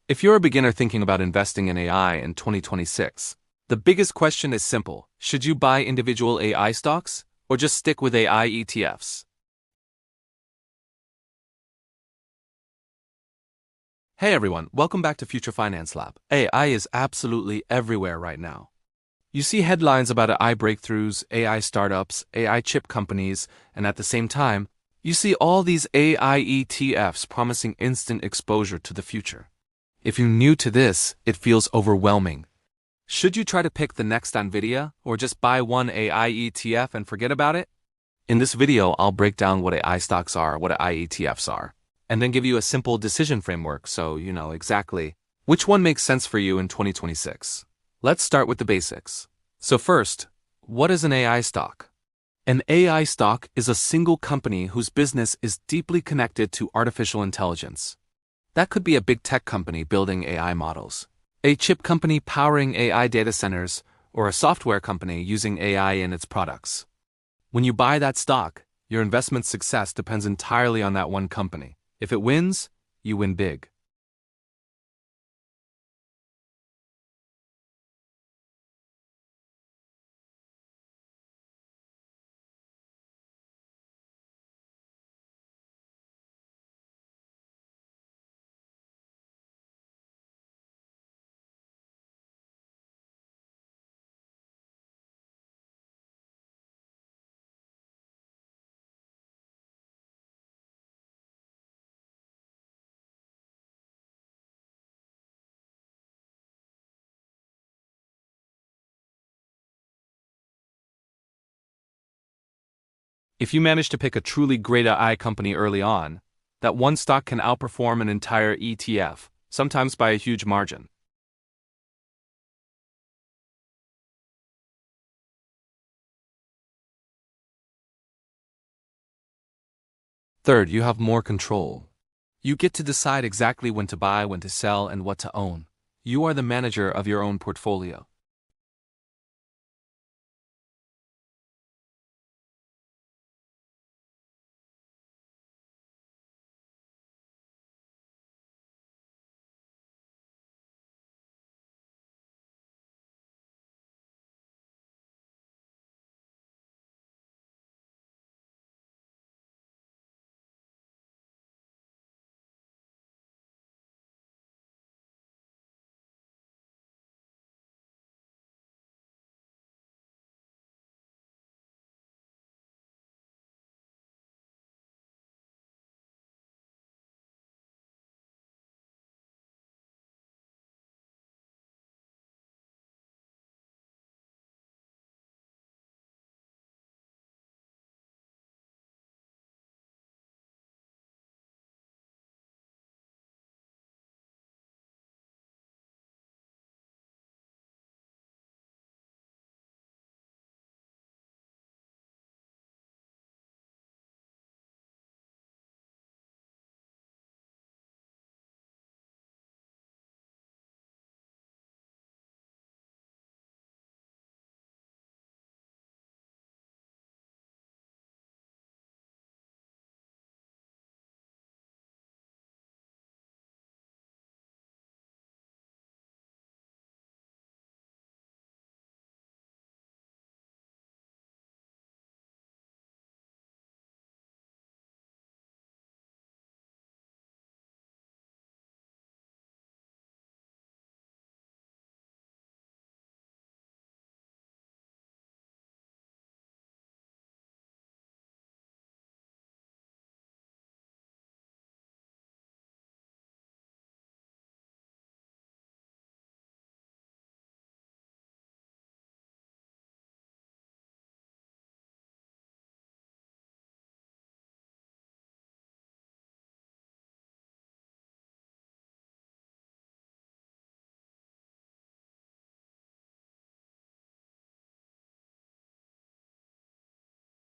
If you're a beginner thinking about investing in AI in 2026, the biggest question is simple. Should you buy individual AI stocks or just stick with AI ETFs? Hey everyone, welcome back to Future Finance Lab. AI is absolutely everywhere right now. You see headlines about AI breakthroughs, AI startups, AI chip companies, and at the same time, you see all these AI ETFs promising instant exposure to the future. If you're new to this, it feels overwhelming. Should you try to pick the next NVIDIA or just buy one AI ETF and forget about it? In this video, I'll break down what AI stocks are, what AI ETFs are, and then give you a simple decision framework so you know exactly which one makes sense for you in 2026. Let's start with the basics. So first, what is an AI stock? An AI stock is a single company whose business is deeply connected to artificial intelligence. That could be a big tech company building AI models, a chip company powering AI data centers, or a software company using AI in its products. When you buy that stock, your investment success depends entirely on that one company. If it wins, you win big. If you manage to pick a truly great AI company early on, that one stock can outperform an entire ETF, sometimes by a huge margin. Third, you have more control. You get to decide exactly when to buy, when to sell, and what to own. You are the manager of your own portfolio.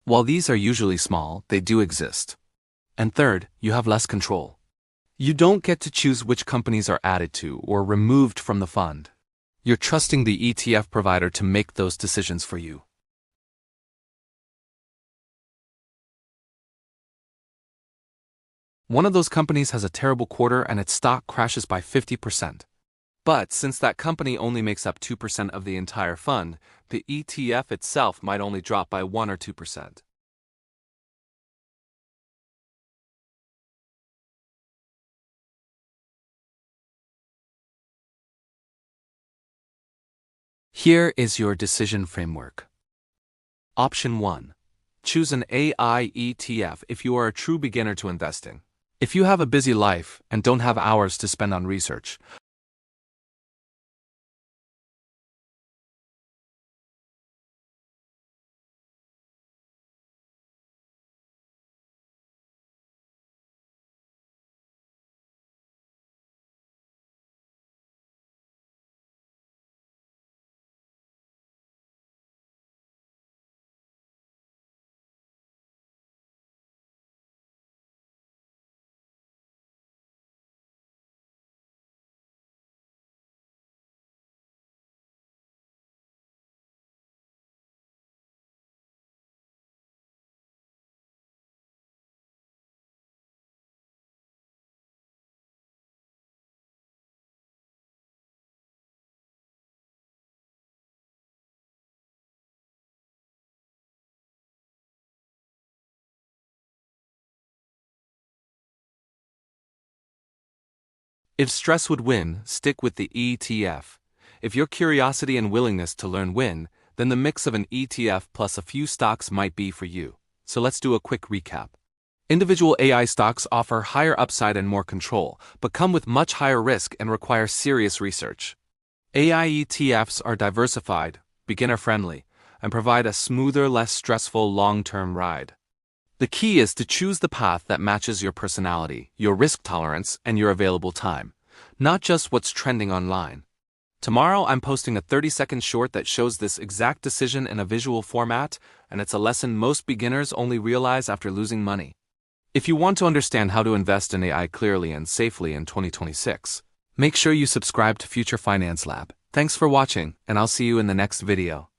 While these are usually small, they do exist. And third, you have less control. You don't get to choose which companies are added to or removed from the fund. You're trusting the ETF provider to make those decisions for you. One of those companies has a terrible quarter and its stock crashes by 50%. But since that company only makes up 2% of the entire fund, the ETF itself might only drop by 1 or 2%. Here is your decision framework. Option 1. Choose an AI ETF if you are a true beginner to investing. If you have a busy life and don't have hours to spend on research, if stress would win, stick with the ETF. If your curiosity and willingness to learn win, then the mix of an ETF plus a few stocks might be for you. So let's do a quick recap. Individual AI stocks offer higher upside and more control, but come with much higher risk and require serious research. AI ETFs are diversified, beginner-friendly, and provide a smoother, less stressful long-term ride. The key is to choose the path that matches your personality, your risk tolerance, and your available time, not just what's trending online. Tomorrow I'm posting a 30-second short that shows this exact decision in a visual format, and it's a lesson most beginners only realize after losing money. If you want to understand how to invest in AI clearly and safely in 2026, make sure you subscribe to Future Finance Lab. Thanks for watching, and I'll see you in the next video.